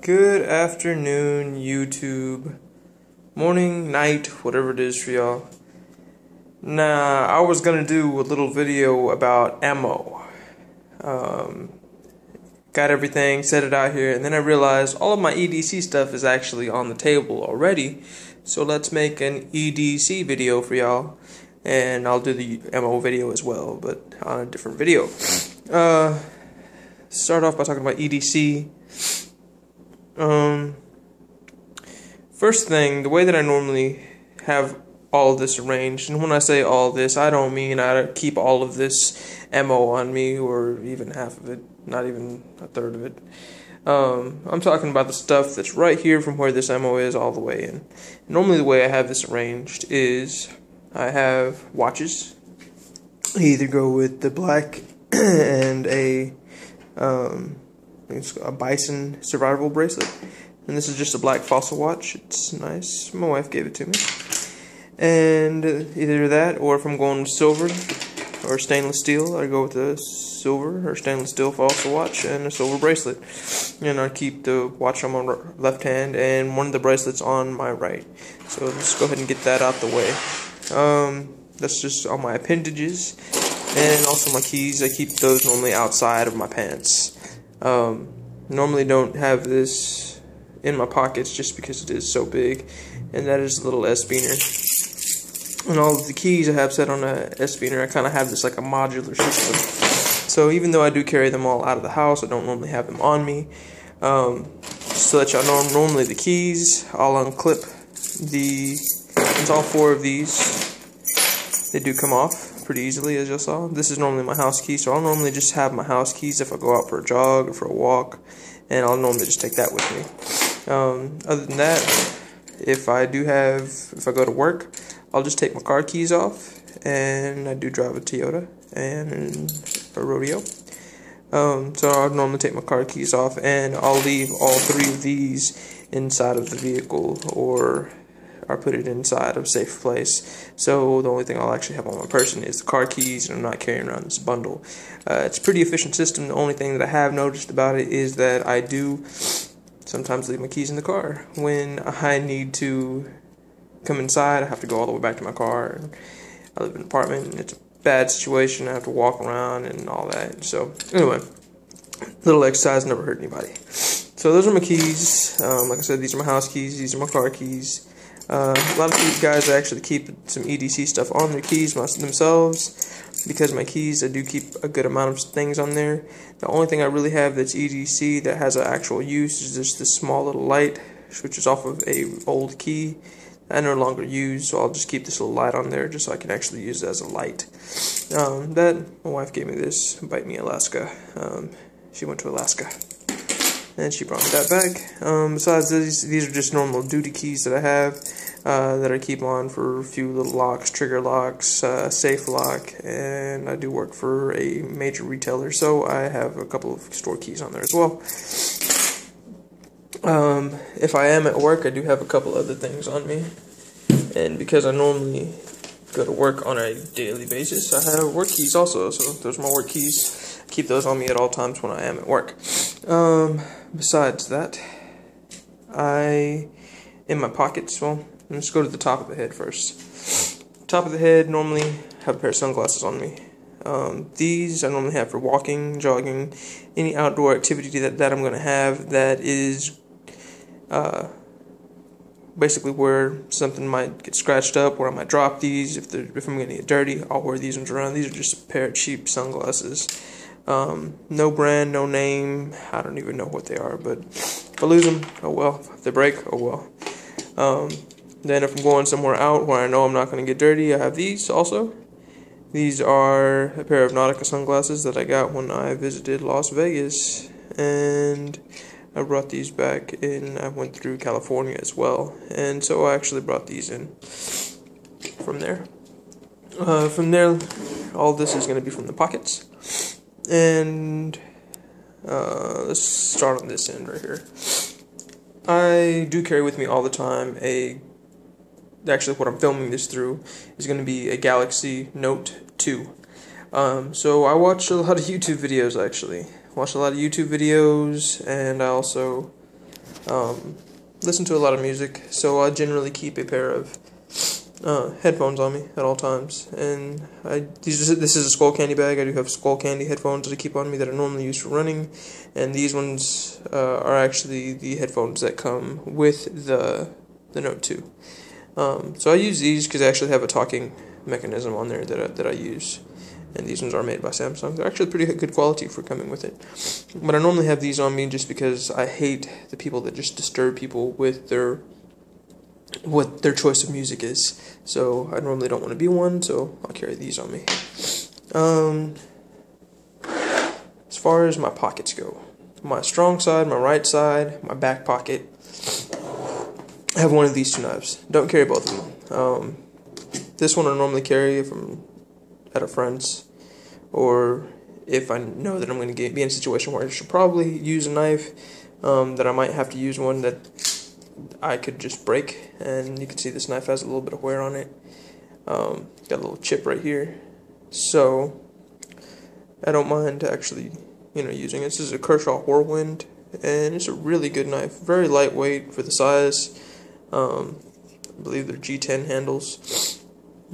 Good afternoon, YouTube. Morning, night, whatever it is for y'all. Now, I was gonna do a little video about ammo. Got everything, set it out here, and then I realized all of my EDC stuff is actually on the table already. So let's make an EDC video for y'all. And I'll do the ammo video as well, but on a different video. Start off by talking about EDC. First thing, the way that I normally have all of this arranged, and when I say all this, I don't mean I keep all of this ammo on me, or even half of it, not even a third of it. I'm talking about the stuff that's right here from where this ammo is all the way in. Normally the way I have this arranged is I have watches. I either go with the black and it's a bison survival bracelet, and this is just a black fossil watch. It's nice. My wife gave it to me. And either that, or if I'm going with silver or stainless steel, I go with a silver or stainless steel fossil watch and a silver bracelet. And I keep the watch on my left hand and one of the bracelets on my right. So let's go ahead and get that out the way. That's just all my appendages, and also my keys. I keep those normally outside of my pants. Normally don't have this in my pockets just because it is so big, and that is a little S-spinner. And all of the keys I have set on a S-spinner. I kind of have this like a modular system. So even though I do carry them all out of the house, I don't normally have them on me. So that y'all know, normally the keys, I'll unclip it's all four of these. They do come off pretty easily, as you saw. This is normally my house key, so I'll normally just have my house keys if I go out for a jog or for a walk, and I'll normally just take that with me. Other than that, if I go to work, I'll just take my car keys off, and I do drive a Toyota and a rodeo. So I'll normally take my car keys off, and I'll leave all three of these inside of the vehicle, or put it inside a safe place. So the only thing I'll actually have on my person is the car keys, and I'm not carrying around this bundle. It's a pretty efficient system. The only thing that I have noticed about it is that I do sometimes leave my keys in the car. When I need to come inside, I have to go all the way back to my car. And I live in an apartment, and it's a bad situation. I have to walk around and all that. So anyway, little exercise never hurt anybody. So those are my keys. Like I said, these are my house keys. These are my car keys. A lot of you guys actually keep some EDC stuff on their keys themselves. Because my keys, I do keep a good amount of things on there. The only thing I really have that's EDC that has an actual use is just this small little light, which is off of a old key I no longer use. So I'll just keep this little light on there just so I can actually use it as a light. My wife gave me this, Bite Me Alaska. She went to Alaska, and she brought me that back. Besides these are just normal duty keys that I have, that I keep on for a few little locks, trigger locks, safe lock, and I do work for a major retailer, so I have a couple of store keys on there as well. If I am at work, I do have a couple other things on me, and because I normally go to work on a daily basis, I have work keys also, so those are my work keys. I keep those on me at all times when I am at work. Besides that, in my pockets, well, let's go to the top of the head first. Top of the head, normally have a pair of sunglasses on me. These I normally have for walking, jogging, any outdoor activity that I'm going to have that is basically where something might get scratched up, where I might drop these. If I'm going to get dirty, I'll wear these ones around. These are just a pair of cheap sunglasses. No brand, no name, I don't even know what they are, but if I lose them, oh well. If they break, oh well. Then if I'm going somewhere out where I know I'm not going to get dirty, I have these also. These are a pair of Nautica sunglasses that I got when I visited Las Vegas, and I brought these back in. I went through California as well, and so I actually brought these in from there. From there, all this is going to be from the pockets. And let's start on this end right here. I do carry with me all the time actually what I'm filming this through is going to be a Galaxy Note 2. So I watch a lot of YouTube videos actually. Watch a lot of YouTube videos, and I also listen to a lot of music, so I generally keep a pair of headphones on me at all times. And this is a Skull Candy bag. I do have Skull Candy headphones that I keep on me that I normally use for running, and these ones are actually the headphones that come with the Note 2. So I use these because I actually have a talking mechanism on there that I use. And these ones are made by Samsung. They're actually pretty good quality for coming with it. But I normally have these on me just because I hate the people that just disturb people with what their choice of music is. So I normally don't want to be one, so I'll carry these on me. As far as my pockets go, my strong side, my right side, my back pocket, I have one of these two knives. Don't carry both of them. This one I normally carry if I'm at a friend's, or if I know that I'm going to be in a situation where I should probably use a knife, that I might have to use one that I could just break. And you can see this knife has a little bit of wear on it. Got a little chip right here, so I don't mind actually, using it. This is a Kershaw Whirlwind, and it's a really good knife. Very lightweight for the size. I believe they're G10 handles.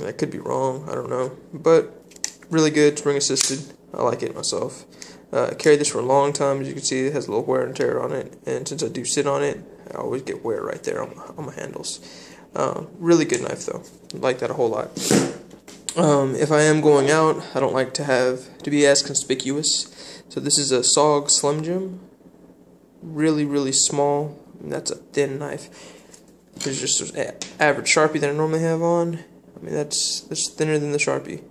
I could be wrong, I don't know, but really good, spring assisted. I like it myself. I carried this for a long time. As you can see, it has a little wear and tear on it, and since I do sit on it, I always get wear right there on my handles. Really good knife though. I like that a whole lot. If I am going out, I don't like to be as conspicuous. So this is a SOG Slim Jim. Really, really small. That's a thin knife. There's just an average Sharpie that I normally have on. I mean, that's thinner than the Sharpie.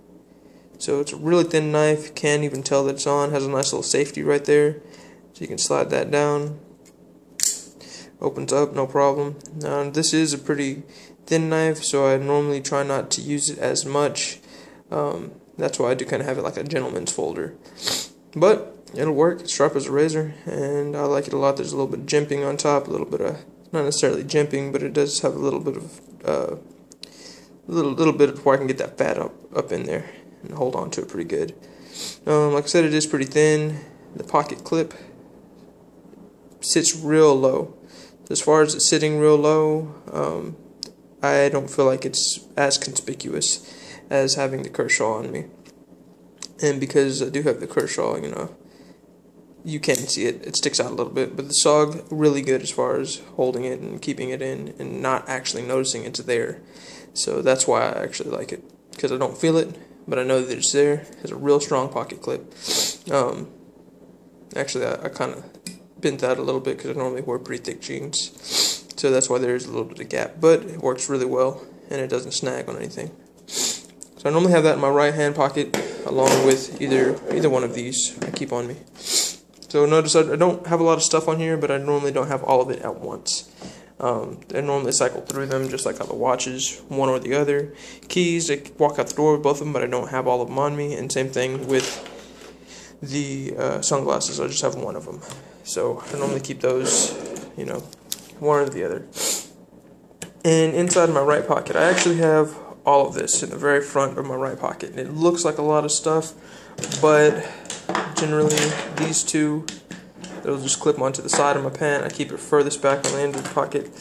So it's a really thin knife. Can't even tell that it's on. Has a nice little safety right there, so you can slide that down. Opens up, no problem. Now this is a pretty thin knife, so I normally try not to use it as much. That's why I do kind of have it like a gentleman's folder. But it'll work. It's sharp as a razor, and I like it a lot. There's a little bit of jimping on top, a little bit of, not necessarily jimping, but it does have a little bit of little bit of where I can get that fat up in there and hold on to it pretty good. Like I said, it is pretty thin. The pocket clip sits real low. As far as it sitting real low, I don't feel like it's as conspicuous as having the Kershaw on me. And because I do have the Kershaw, you can see it. It sticks out a little bit. But the SOG, really good as far as holding it and keeping it in and not actually noticing it's there. So that's why I actually like it. Because I don't feel it, but I know that it's there. It has a real strong pocket clip. Actually, I kind of bent that a little bit because I normally wear pretty thick jeans. So that's why there's a little bit of gap. But it works really well, and it doesn't snag on anything. So I normally have that in my right hand pocket, along with either one of these I keep on me. So notice I don't have a lot of stuff on here, but I normally don't have all of it at once. I normally cycle through them just like other watches, one or the other. Keys, I walk out the door with both of them, but I don't have all of them on me. And same thing with the sunglasses, I just have one of them. So I normally keep those, one or the other. And inside my right pocket, I actually have all of this in the very front of my right pocket. And it looks like a lot of stuff, but generally these two, it'll just clip onto the side of my pen. I keep it furthest back on the end of the pocket.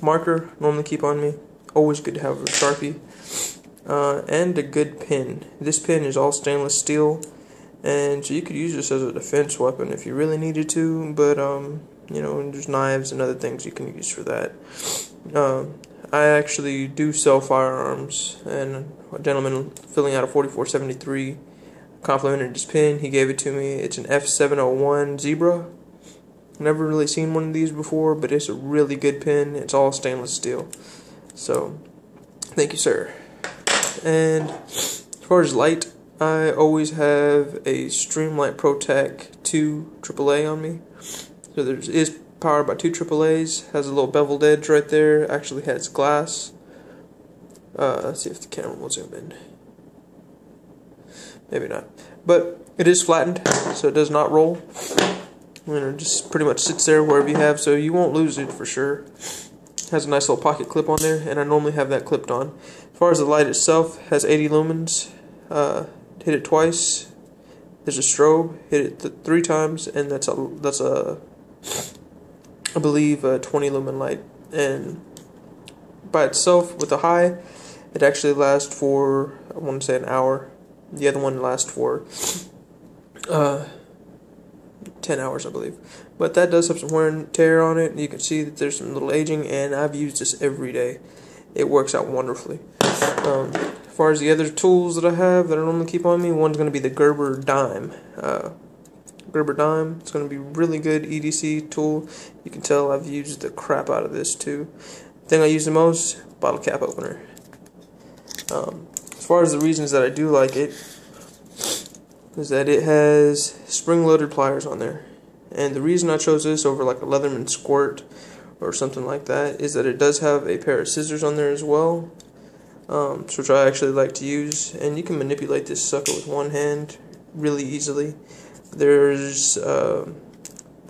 Marker, normally keep on me. Always good to have a Sharpie. And a good pen. This pen is all stainless steel, and so you could use this as a defense weapon if you really needed to, but there's knives and other things you can use for that. I actually do sell firearms, and a gentleman filling out a 4473 complimented this pen. He gave it to me. It's an F701 Zebra. Never really seen one of these before, but it's a really good pen. It's all stainless steel. So, thank you, sir. And as far as light, I always have a Streamlight ProTac 2 AAA on me. So there is powered by two AAAs. Has a little beveled edge right there. Actually has glass. Let's see if the camera will zoom in. Maybe not. But it is flattened, so it does not roll. It just pretty much sits there wherever you have, so you won't lose it for sure. Has a nice little pocket clip on there, and I normally have that clipped on. As far as the light itself, has 80 lumens. Hit it twice. There's a strobe. Hit it 3 times, and that's a I believe 20 lumen light, and by itself with a high, it actually lasts for, I want to say, an hour. The other one lasts for 10 hours, I believe. But that does have some wear and tear on it. You can see that there's some little aging, and I've used this every day. It works out wonderfully. As far as the other tools that I have that I normally keep on me, one's going to be the Gerber Dime. It's going to be a really good EDC tool. You can tell I've used the crap out of this too. The thing I use the most, bottle cap opener. As far as the reasons that I do like it, is that it has spring-loaded pliers on there. And the reason I chose this over like a Leatherman Squirt or something like that is that it does have a pair of scissors on there as well, which I actually like to use. And you can manipulate this sucker with one hand really easily. There's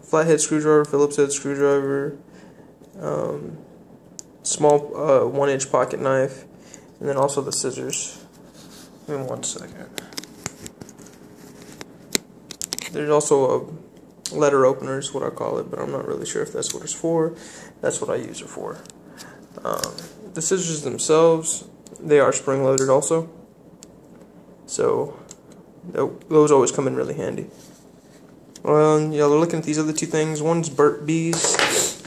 flathead screwdriver, Phillips head screwdriver, small 1-inch pocket knife, and then also the scissors. Give me 1 second. There's also a letter opener is what I call it, but I'm not really sure if that's what it's for. That's what I use it for. The scissors themselves, they are spring-loaded also, so those always come in really handy. Well, y'all are looking at these other two things. One's Burt's Bees.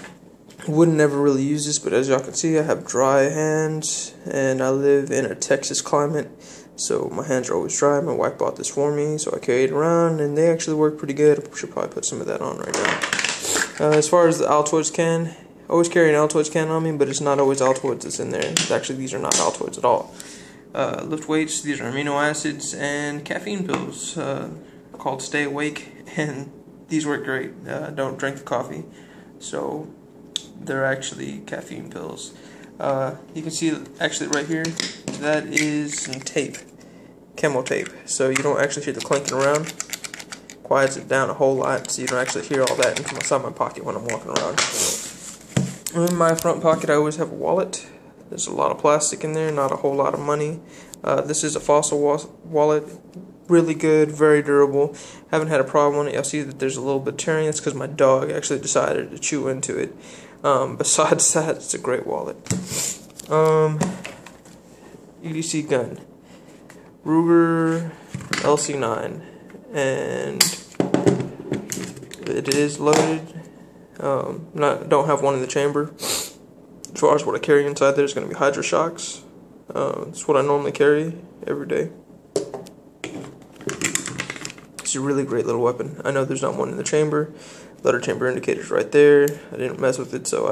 Would never really use this, but as y'all can see, I have dry hands, and I live in a Texas climate, so my hands are always dry. My wife bought this for me, so I carry it around, and they actually work pretty good. I should probably put some of that on right now. As far as the Altoids can, I always carry an Altoids can on me, but it's not always Altoids that's in there. Actually, these are not Altoids at all. Lift weights, these are amino acids, and caffeine pills called Stay Awake, and these work great. Don't drink the coffee, so they're actually caffeine pills. You can see actually right here, that is some tape, camo tape, so you don't actually hear the clanking around. Quiets it down a whole lot, so you don't actually hear all that inside my pocket when I'm walking around. In my front pocket, I always have a wallet. There's a lot of plastic in there, not a whole lot of money. This is a Fossil wallet, really good, very durable. Haven't had a problem with it. You'll see that there's a little bit tearing. That's because my dog actually decided to chew into it. Besides that, it's a great wallet. EDC gun, Ruger LC9, and it is loaded. Don't have one in the chamber. As far as what I carry inside, there's going to be Hydro Shocks. That's what I normally carry every day. It's a really great little weapon. I know there's not one in the chamber. Letter chamber indicator's right there. I didn't mess with it, so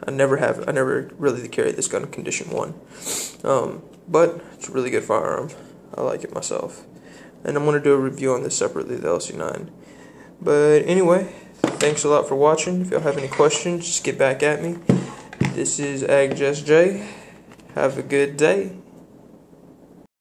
I never really carry this gun in condition 1. But it's a really good firearm. I like it myself. And I'm going to do a review on this separately, the LC9. But anyway, thanks a lot for watching. If y'all have any questions, just get back at me. This is AgJustJ. Have a good day.